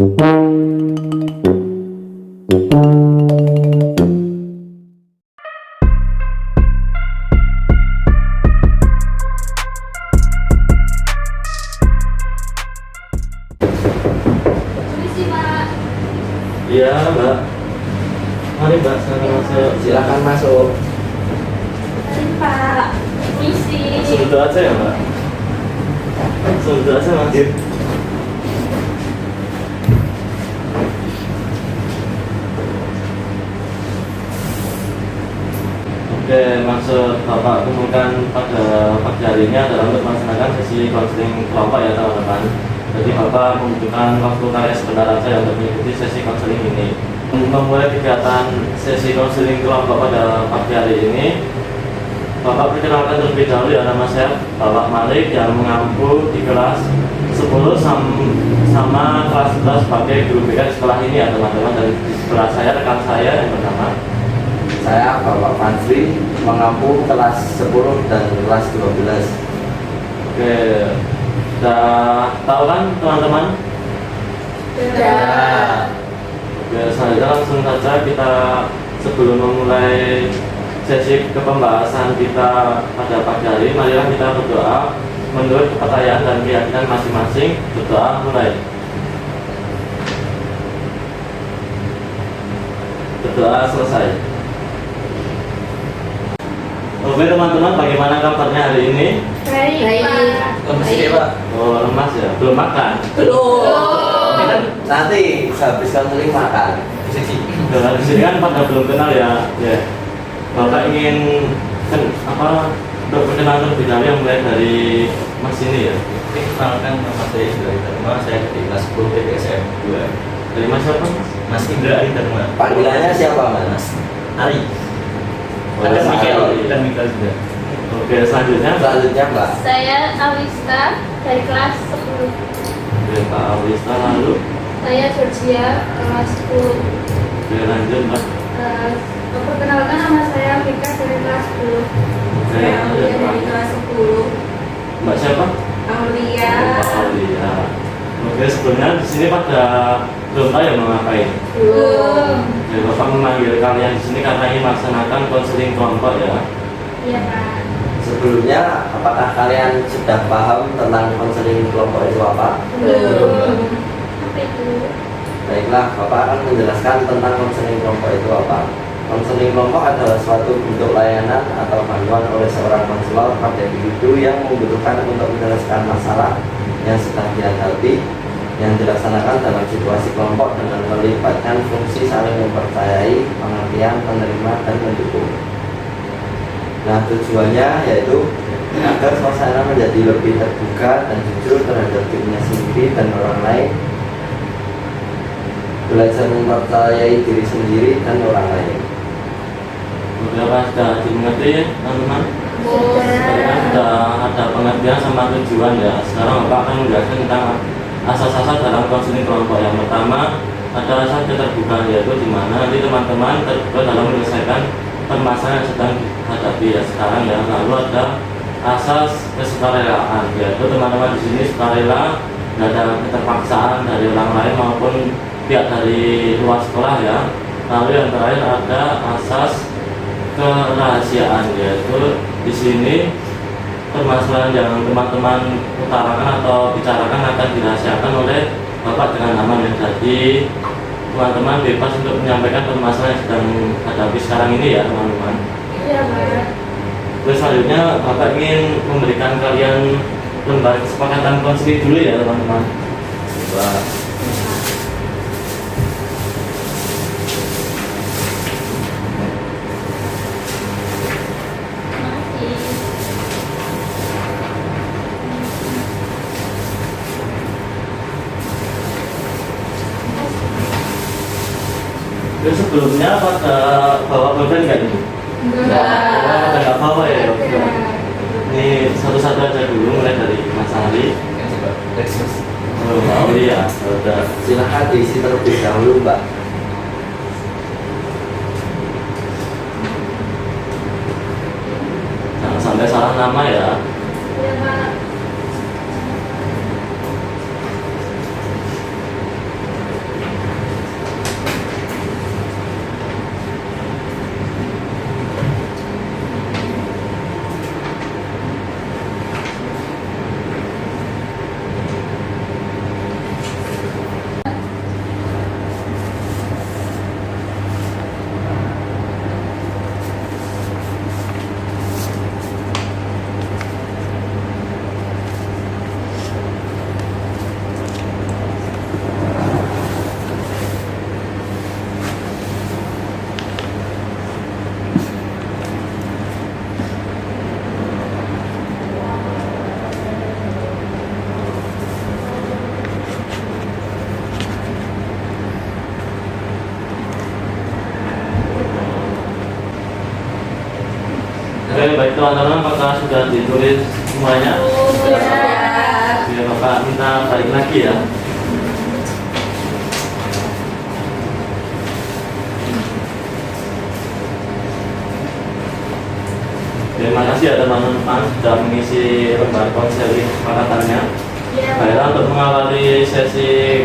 Permisi, Pak. Iya, Mbak. Mari, Mbak, silakan masuk. Silakan masuk. Mari, Pak. Permisi. Langsung duduk aja ya, Mbak. Langsung duduk aja, Mas. Oke, maksud Bapak kumpulkan pada pagi hari ini adalah untuk melaksanakan sesi konseling kelompok ya, teman-teman. Jadi Bapak membutuhkan waktu karya sebentar saja untuk mengikuti sesi konseling ini. Memulai kegiatan sesi konseling kelompok pada pagi hari ini, Bapak perkenalkan terlebih dahulu ya, nama saya Bapak Malik yang mengampu di kelas 10 sama kelas 11 sebagai guru BK di sekolah ini ya, teman-teman. Dan di sebelah saya rekan saya yang pertama. Saya Bapak Fadri, mengampu kelas 10 dan kelas 12. Oke, sudah tahu kan teman-teman? Sudah. Oke, selanjutnya langsung saja kita sebelum memulai sesi kepembahasan kita pada pagi hari, marilah kita berdoa menurut kepercayaan dan keyakinan masing-masing. Berdoa mulai. Berdoa selesai. Oke teman-teman, bagaimana kabarnya hari ini? Baik, Pak. Lemes ya, Pak? Oh, lemas ya? Belum makan? Belum. Ini kan nanti habis konseling makan. Nah, di sini kan pada belum kenal ya. Ya. Bapak ingin berkenalan terlebih dahulu yang mulai dari Mas ini ya. Kenalkan, nama saya Indra Dharma, saya di kelas 10 PTSM 2. Dari Mas siapa Mas? Mas Indra Dharma. Panggilannya siapa, Mas? Ari. Oh, Ada Ari. Mikael juga. Oke, selanjutnya Selanjutnya, Mbak. Saya Awista dari kelas 10. Oke, Pak Awista, lalu Saya Georgia kelas 10. oke, lanjut Mbak. Perkenalkan, nama saya Vika dari kelas 10. Oke, Saya lanjut Aulia Mbak. dari kelas 10. Mbak siapa? Aulia. Oh, Pak Aulia. Oke, sebenarnya di sini pada belum tahu ya mau ngapain. Belum. Oke, Bapak memanggil kalian di sini karena ingin melaksanakan konseling kelompok ya. Iya, Pak. Sebelumnya, apakah kalian sudah paham tentang konseling kelompok itu apa? Belum. Apa itu? Baiklah, Bapak akan menjelaskan tentang konseling kelompok itu apa. Konseling kelompok adalah suatu bentuk layanan atau bantuan oleh seorang konselor pada individu yang membutuhkan untuk menyelesaikan masalah yang sedang dihadapi, yang dilaksanakan dalam situasi kelompok dengan melibatkan fungsi saling mempercayai, pengertian, menerima, dan mendukung. Nah, tujuannya yaitu agar suasana menjadi lebih terbuka dan jujur terhadap dirinya sendiri dan orang lain, belajar mempercayai diri sendiri dan orang lain. Beberapa sudah dimengerti teman-teman? Tadi kan sudah ada pengertian sama tujuan ya. Sekarang Bapak akan menjelaskan tentang asas-asas dalam konseling kelompok. Yang pertama ada asas keterbukaan, yaitu di mana nanti teman-teman terbuka dalam menyelesaikan permasalahan yang sedang dihadapi ya sekarang ya. Lalu ada asas kesukarelaan, yaitu teman-teman di sini sukarela, tidak ada keterpaksaan dari orang lain maupun pihak dari luar sekolah ya. Lalu yang terakhir ada asas kerahasiaan, yaitu di sini permasalahan yang teman-teman utarakan atau bicarakan akan dirahasiakan oleh Bapak dengan aman ya. Jadi teman-teman bebas untuk menyampaikan permasalahan yang sedang hadapi sekarang ini ya teman-teman. Iya, Pak. Terus selanjutnya Bapak ingin memberikan kalian lembar kesepakatan konseling dulu ya teman-teman. Wah, Terus sebelumnya pada bawa pulpen nggak ini? Enggak. Nggak bawa ya. Enggak. Ini satu-satu aja dulu, mulai dari Mas Ali. Oh, Mbak Aulia, sudah. silahkan diisi terlebih dahulu, Mbak. Jangan sampai salah nama ya. Iya, Pak. baik teman-teman, apakah sudah ditulis semuanya? Oke, Bapak minta balik lagi ya. Terima kasih ya teman-teman sudah mengisi lembar konseling kesepakatannya. Baiklah, untuk mengawali sesi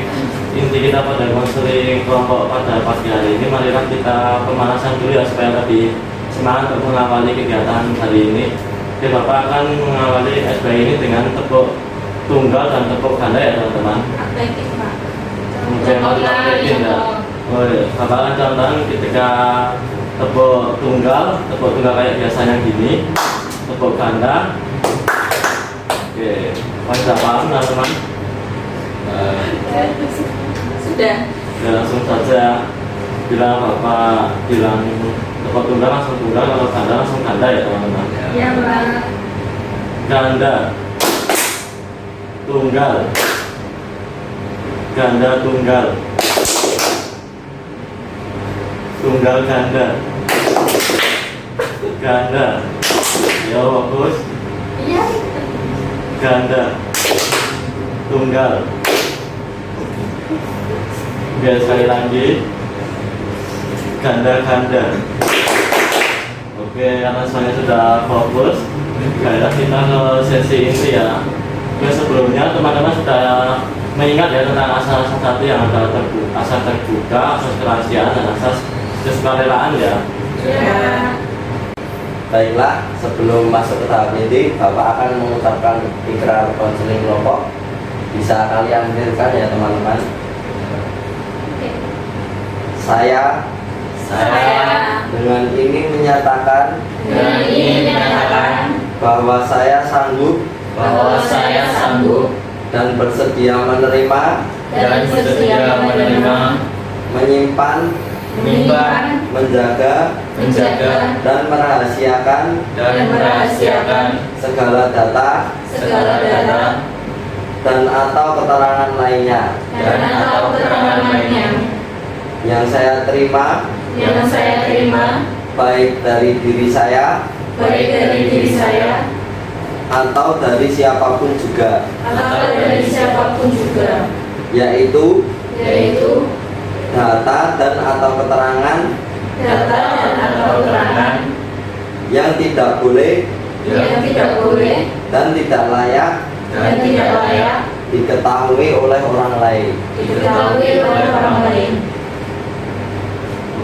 inti kita pada konseling kelompok pada pagi hari ini, marilah kita pemanasan dulu ya supaya lebih semangat untuk mengawali kegiatan hari ini. Oke, Bapak akan mengawali SBY ini dengan tepuk tunggal dan tepuk ganda ya teman-teman. Oke, mau dipraktekin ya. Oh, iya. Bapak akan contohkan ketika tepuk tunggal kayak biasanya gini, tepuk ganda. Oke, sudah paham teman-teman? Sudah. Ya, langsung saja bila Bapak bilang tepuk tunggal langsung tunggal, kalau ganda langsung ganda ya teman-teman. Ya, Pak. Ganda, tunggal, ganda tunggal, tunggal ganda, ganda, ya bagus, Iya. ganda, tunggal. Oke, sekali lagi, ganda. Oke, karena semuanya sudah fokus, baiklah kita ke sesi inti ya. Oke, sebelumnya teman-teman sudah mengingat ya tentang asas-asas satu yang ada asas terbuka, asas kerahasiaan, dan asas kesukarelaan ya. Ya. Baiklah, sebelum masuk ke tahap inti, Bapak akan mengucapkan ikrar konseling kelompok. Bisa kalian dengarkan ya teman-teman. Oke. Saya dengan ini menyatakan bahwa saya sanggup dan bersedia menerima, menyimpan, menjaga, dan merahasiakan segala data dan atau keterangan lainnya yang saya terima baik dari diri saya atau dari siapapun juga, yaitu data dan atau keterangan yang tidak boleh dan tidak layak diketahui oleh orang lain.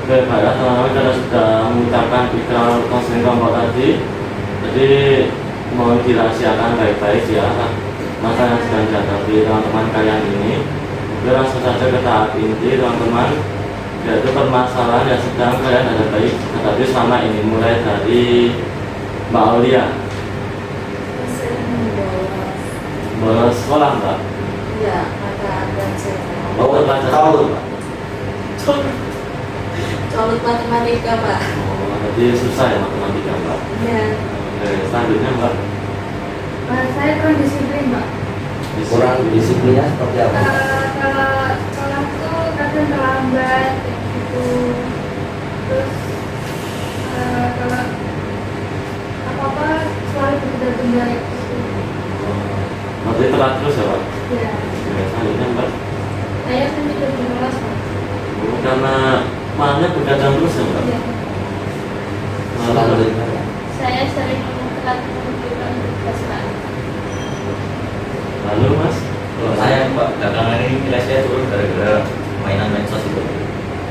Oke, baiklah teman-teman, kita sudah mengucapkan ikrar konseling kelompok tadi. Jadi mohon dirahasiakan baik-baik ya masa yang sedang dihadapi teman-teman kalian ini. Oke, langsung saja ke tahap inti teman-teman, yaitu permasalahan yang sedang kalian hadapi selama ini, mulai dari Mbak Aulia. Bolos sekolah Mbak? Ya, ada saya. Oh, terbaca tahu Mbak? Colot matematika, Pak. Oh, jadi susah ya matematika Mbak? Ya. Oke, selanjutnya Mbak? Saya kurang disiplin, Pak. Kurang disiplinnya seperti apa? Kalau sekolah tuh kadang terlambat gitu. Terus kalau apa-apa selalu tertunda-tunda gitu. Nanti telat terus ya Pak? Ya. Oke, selanjutnya Mbak? Saya sendiri udah kelas, Pak. Oh, karena malahnya begadang terus ya Mbak? Ya. Selanjutnya. Saya sering telat menunjukkan tugas, Pak. Lalu Mas? Kalau saya Pak, belakangan ini nilai saya turun gara-gara mainan medsos itu.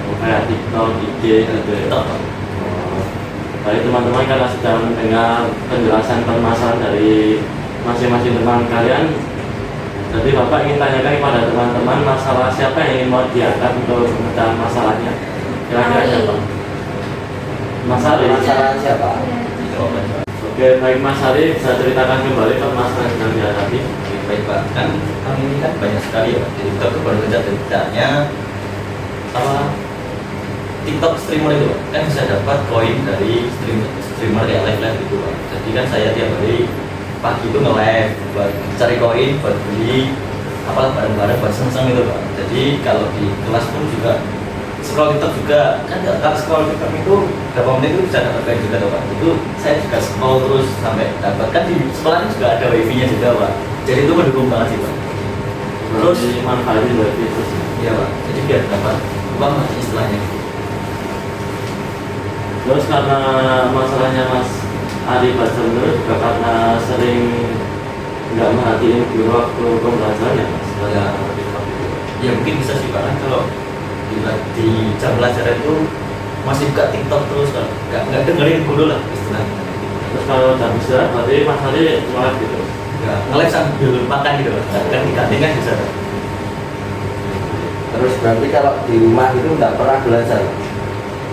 Oh, kayak TikTok, IG gitu ya? TikTok Pak. Oh. Baik teman-teman, karena sudah mendengar penjelasan permasalahan dari masing-masing teman kalian, jadi Bapak ingin tanyakan kepada teman-teman masalah siapa yang ingin mau diangkat untuk memecah masalahnya. Kira-kira siapa? Mas Ali. Masalah siapa? Itu Pak. Oke, baik Mas Ali, bisa ceritakan kembali permasalahan yang sedang dihadapi. Oke, baik Pak, kan kami ini kan banyak sekali ya, jadi TikTok baru tidaknya apa TikTok streamer itu Pak, kan bisa dapat koin dari streamer kayak live gitu Pak. Jadi kan saya tiap hari pagi itu nge-live buat cari koin, buat beli apa barang-barang buat seneng gitu Pak. Jadi kalau di kelas pun juga scroll TikTok juga kan, kalau scroll TikTok itu berapa menit itu bisa dapat juga tuh Pak. Itu saya juga scroll terus sampai dapat, kan di sekolah juga ada wifi nya juga Pak, jadi itu mendukung banget sih Pak. Terus manfaatin wifi terus. Iya Pak, jadi biar dapat uang lah istilahnya. Terus karena masalahnya Mas Ari baca menurut juga karena sering nggak merhatiin guru waktu pembelajaran ya Mas. Ya, ya mungkin bisa sih Pak, kan kalau di jam pelajaran itu masih buka TikTok terus kan, nggak dengerin guru lah istilahnya. Terus kalau jam istirahat berarti Mas Ari nge-live gitu. Ya, nge-live sambil makan gitu kan di kantin kan bisa. Terus berarti kalau di rumah itu nggak pernah belajar.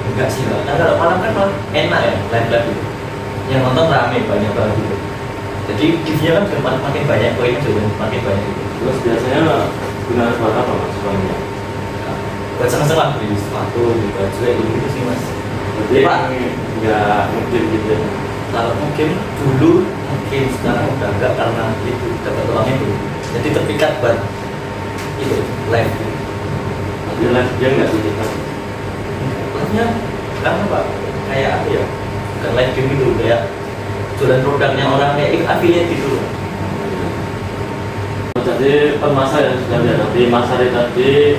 Enggak sih Pak, kan kalau malam kan malah enak ya live gitu, yang nonton rame banyak banget gitu, jadi gift-nya kan juga makin banyak, poinnya juga makin banyak gitu. Terus biasanya gunanya buat apa Mas uangnya? Buat seneng-seneng lah, beli sepatu, beli baju kayak gitu sih Mas. Berarti Pak, nggak mungkin gitu ya. kalau mungkin dulu, mungkin sekarang udah enggak karena itu dapat uangnya dulu, jadi terpikat buat itu live. Tapi live dia nggak sih kita. Live-nya karena Pak, kayak apa ya, bukan live game itu, kayak jualan produknya orang, kayak affiliate gitu. Jadi permasalahan yang sudah dihadapi Mas Ari tadi,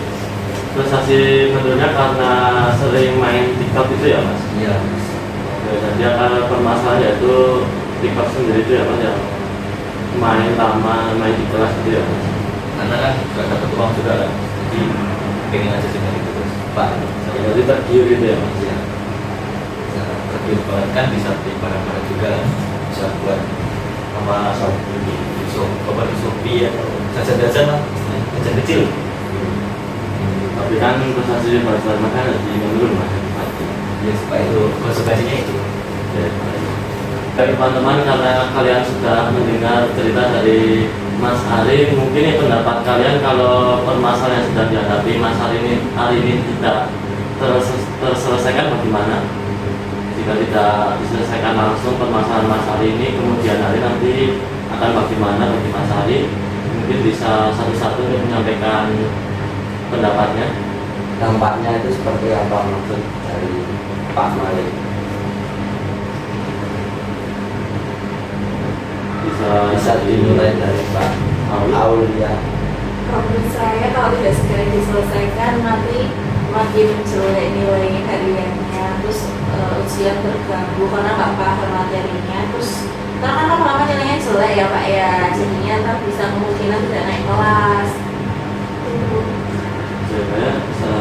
prestasi menurutnya karena sering main TikTok itu ya Mas. Iya. Oke, jadi akan permasalahan yaitu TikTok sendiri itu ya Mas, yang main lama, main di kelas itu ya Mas. Karena kan juga dapat uang juga kan, jadi pengen aja sih gitu terus Pak. Jadi tergiur gitu ya Mas. Ya, bisa tergiur banget kan, bisa beli barang-barang juga kan, bisa buat apa di Shopee ya, jajan-jajan lah, jajan kecil. Tapi kan prestasi bahasa makan jadi menurun Mas. Ya supaya itu konsekuensinya itu. Ya, baik teman-teman, karena kalian sudah mendengar cerita dari Mas Ari, mungkin ini pendapat kalian kalau permasalahan yang sedang dihadapi Mas Ari ini tidak terselesaikan bagaimana? Jika tidak diselesaikan langsung permasalahan Mas Ari ini, kemudian hari nanti akan bagaimana bagi Mas Ari? Mungkin bisa satu-satu menyampaikan pendapatnya. Dampaknya itu seperti apa maksud dari Pak Malik? Bisa dimulai dari Pak Aul ya. Kalau menurut saya kalau tidak segera diselesaikan nanti makin jelek nilainya hariannya, terus ujian terganggu karena nggak paham materinya, terus karena kan lama nilainya jelek ya Pak ya, jadinya ntar bisa kemungkinan tidak naik kelas. Saya bisa.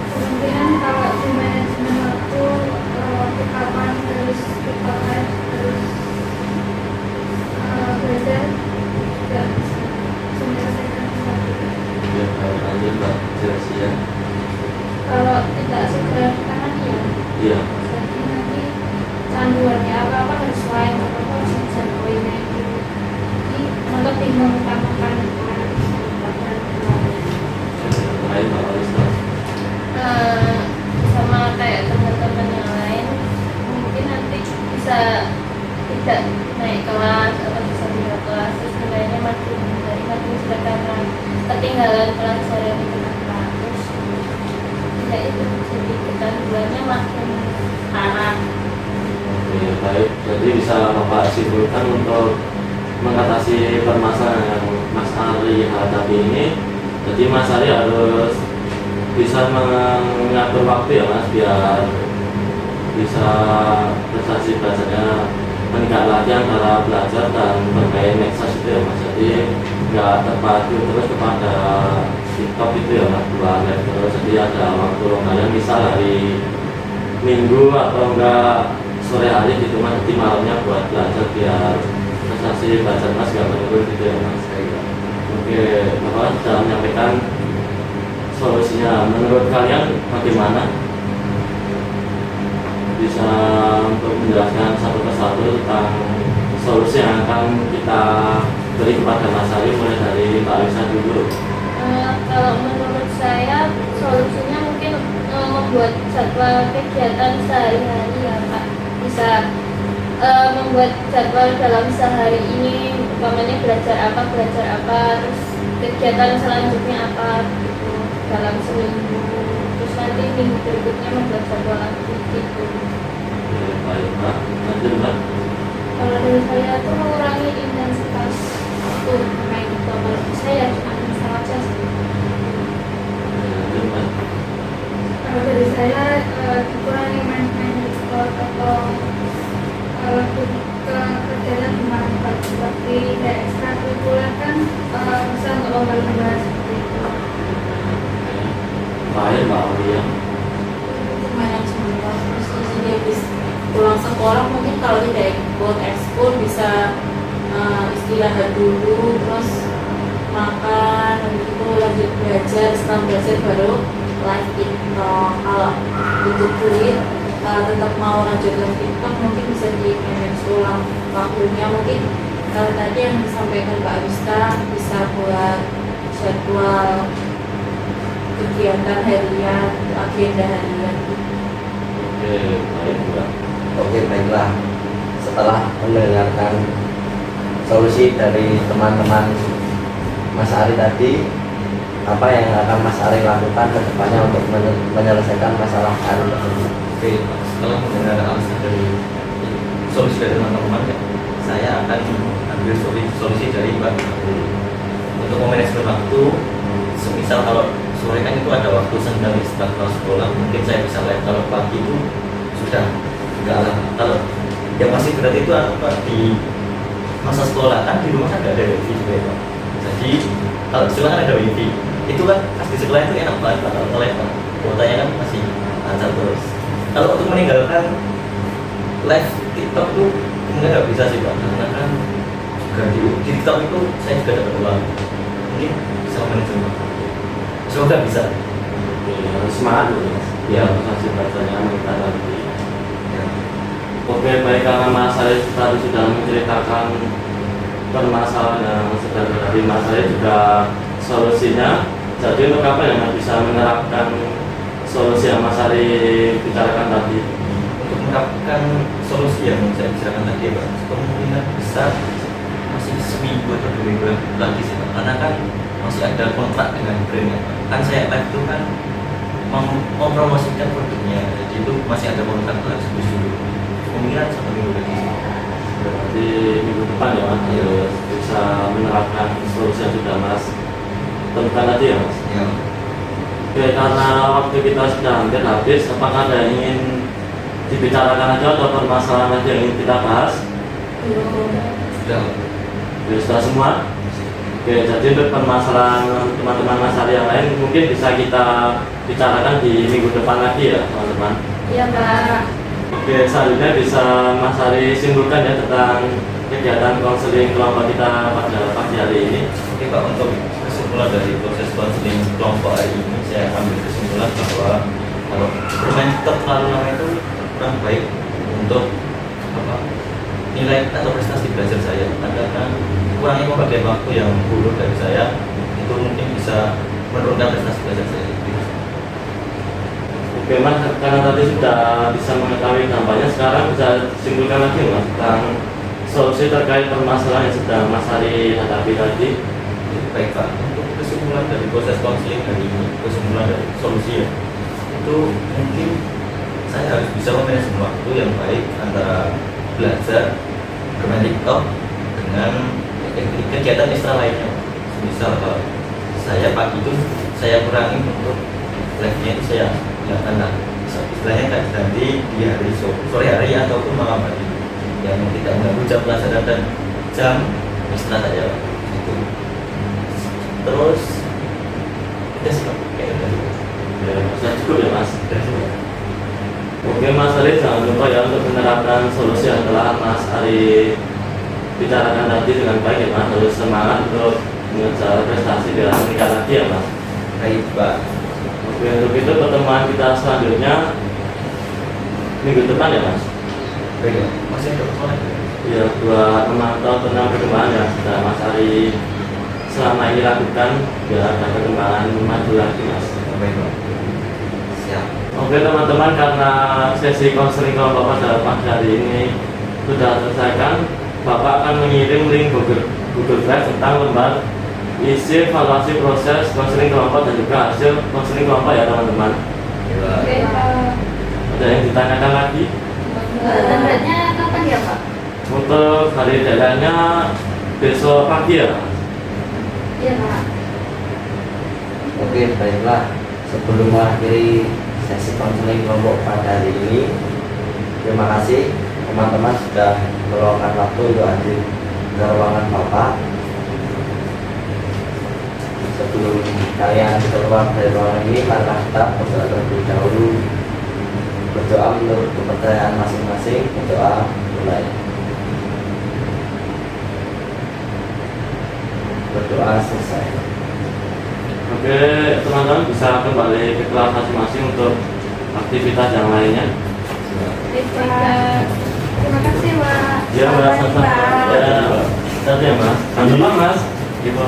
Kemungkinan kalau di manajemen waktu kapan terus dipakai terus belajar tidak bisa menyelesaikan sesuatu. Ya, kalau lanjut Mbak Jelsi ya. Kalau tidak segera ditangani ya, Iya. jadi nanti canduannya apa-apa harus lain, apa-apa harus bisa poinnya itu. Jadi menurut bingung utamakan Lain Mbak Alisa. Sama kayak teman-teman yang lain, mungkin nanti bisa tidak naik kelas atau bisa pindah kelas, terus nilainya makin dari makin sudah karena ketinggalan pelajaran itu apa, terus tidak itu jadi kecanduannya makin parah. Oke, baik. Jadi bisa Bapak simpulkan untuk mengatasi permasalahan yang Mas Ari hadapi ini. Jadi Mas Ari harus bisa mengatur waktu ya Mas, biar bisa prestasi belajarnya meningkat lagi antara belajar dan bermain medsos itu ya Mas. Jadi nggak terpacu terus kepada TikTok itu ya Mas, dua live terus. Jadi ada waktu lumayan, misal hari Minggu atau enggak sore hari gitu Mas, jadi malamnya buat belajar biar prestasi belajar Mas nggak menurun gitu ya Mas. Oke, Bapak sudah menyampaikan solusinya. Menurut kalian bagaimana? Bisa untuk menjelaskan satu persatu tentang solusi yang akan kita beri kepada Mas Ari, mulai dari Mbak Alisa dulu. Kalau menurut saya solusinya mungkin membuat jadwal kegiatan sehari-hari ya Pak, bisa membuat jadwal dalam sehari ini, umpamanya belajar apa, terus kegiatan selanjutnya apa gitu. dalam seminggu, terus nanti minggu berikutnya membuat jadwal lagi gitu. Oke, baik Mbak. Lanjut Mbak. Kalau dari saya itu mengurangi intensitas waktu main itu, kalau saya cuma install aja sih. Lanjut Mbak. Kalau dari saya dikurangi main-main di sekolah atau lebih ke kegiatan bermanfaat seperti kayak ekstrakurikuler kan bisa untuk lomba-lomba seperti itu. Baik Mbak Aulia. Lumayan semua, terus jadi habis pulang sekolah mungkin kalau tidak ikut ekskul bisa istirahat dulu, terus makan, habis itu lanjut belajar, setelah belajar baru live TikTok. Kalau butuh duit, tetap mau lanjut live TikTok mungkin bisa di manage ulang waktunya. Mungkin kalau tadi yang disampaikan Pak Arista bisa buat jadwal kegiatan harian, agenda harian. Oke, baik Mbak. Oke, baiklah. Setelah mendengarkan solusi dari teman-teman Mas Ari tadi, apa yang akan Mas Ari lakukan ke depannya untuk menyelesaikan masalah Ari tersebut? Oke, setelah mendengar alasan dari solusi dari teman-teman, saya akan ambil solusi dari Mbak untuk memanajemen waktu. Semisal kalau sore kan itu ada waktu senggang setelah sekolah, mungkin saya bisa live. Kalau pagi itu sudah enggak lah. Kalau yang masih berat itu apa di masa sekolah kan di rumah kan nggak ada wifi juga ya Pak. Jadi kalau di sekolah kan ada wifi, itu kan pas di sekolah itu enak banget Pak, kalau live Pak. Kuotanya kan masih lancar terus. Kalau untuk meninggalkan live TikTok itu mungkin nggak bisa sih Pak, karena kan juga di TikTok itu saya juga dapat uang. Mungkin bisa manajemen. Semoga bisa. Oke, harus semangat dulu Mas. Ya, masih bacanya kita nanti. Ya. Oke, baik, karena Mas Ari tadi sudah menceritakan permasalahan yang sedang terjadi, Mas Ari juga solusinya. Jadi untuk apa yang bisa menerapkan solusi yang Mas Ari bicarakan tadi? Untuk menerapkan solusi yang saya bicarakan tadi Pak, kemungkinan besar masih seminggu atau 2 minggu lagi sih Pak, karena kan masih ada kontrak dengan brand ya Pak. Kan saya live itu kan mempromosikan produknya, jadi itu masih ada kontrak itu harus dulu. Kemungkinan 1 minggu lagi sih. Berarti minggu depan ya Mas, Iya. bisa menerapkan solusi yang sudah Mas temukan tadi ya Mas. Ya. Oke, karena waktu kita sudah hampir habis, apakah ada yang ingin dibicarakan aja atau permasalahan aja yang ingin kita bahas? Sudah. Ya, sudah semua? Oke, jadi untuk permasalahan teman-teman Mas Ari yang lain mungkin bisa kita bicarakan di minggu depan lagi ya teman-teman. Iya Pak. Oke, selanjutnya bisa Mas Ari simpulkan ya tentang kegiatan konseling kelompok kita pada pagi hari ini. Oke Pak, untuk kesimpulan dari proses konseling kelompok hari ini, saya ambil kesimpulan bahwa kalau bermain TikTok terlalu lama itu kurang baik untuk nilai atau prestasi belajar saya, karena kurangnya pembagian waktu yang buruk dari saya itu mungkin bisa menurunkan prestasi belajar saya. Oke Mas, karena tadi sudah bisa mengetahui dampaknya, sekarang bisa simpulkan lagi Mas tentang solusi terkait permasalahan yang sedang Mas Ari hadapi tadi. Baik Pak, untuk kesimpulan dari proses konseling hari ini, kesimpulan dari solusi ya, itu mungkin saya harus bisa memanage waktu yang baik antara belajar, bermain TikTok dengan kegiatan ekstra lainnya. Misal kalau saya pagi itu saya kurangi untuk live-nya itu saya hilangkan lah. Istilahnya kan ganti di hari sore hari ataupun malam hari yang tidak mengganggu jam pelajaran dan jam ekstra saja itu. Terus udah sih Pak, kayak gitu. Ya, sudah cukup ya Mas. Udah sih Pak. Oke Mas Ari, jangan lupa ya untuk menerapkan solusi yang telah Mas Ari bicarakan tadi dengan baik ya Mas. Harus semangat untuk mengejar prestasi biar meningkat lagi ya Mas. Baik Pak. Oke, untuk itu pertemuan kita selanjutnya minggu depan ya Mas. Baik Pak. Masih ada persoalan? Ya, buat memantau tentang perkembangan yang sudah Mas Ari selama ini lakukan biar ada perkembangan maju lagi Mas. Baik Pak. Siap. Oke teman-teman, karena sesi konseling kelompok pada pagi hari ini sudah selesaikan, Bapak akan mengirim link Google Drive tentang lembar isi evaluasi proses konseling kelompok dan juga hasil konseling kelompok ya teman-teman. Oke, Ada yang ditanyakan lagi? tanggalnya kapan ya Pak? Untuk hari deadline-nya besok pagi ya. Iya Pak. Oke, baiklah. Sebelum mengakhiri sesi konseling kelompok pada hari ini, terima kasih teman-teman sudah meluangkan waktu untuk hadir ke ruangan Bapak. Sebelum kalian keluar dari ruangan ini, marilah kita berdoa terlebih dahulu. Berdoa menurut kepercayaan masing-masing. Berdoa mulai. Berdoa selesai. Oke, teman-teman bisa kembali ke kelas masing-masing untuk aktivitas yang lainnya. Terima kasih Pak. Ya, Mas. Selamat pagi, Pak. Ya, tadi ya, Mas. Lanjut, Mas. Gitu.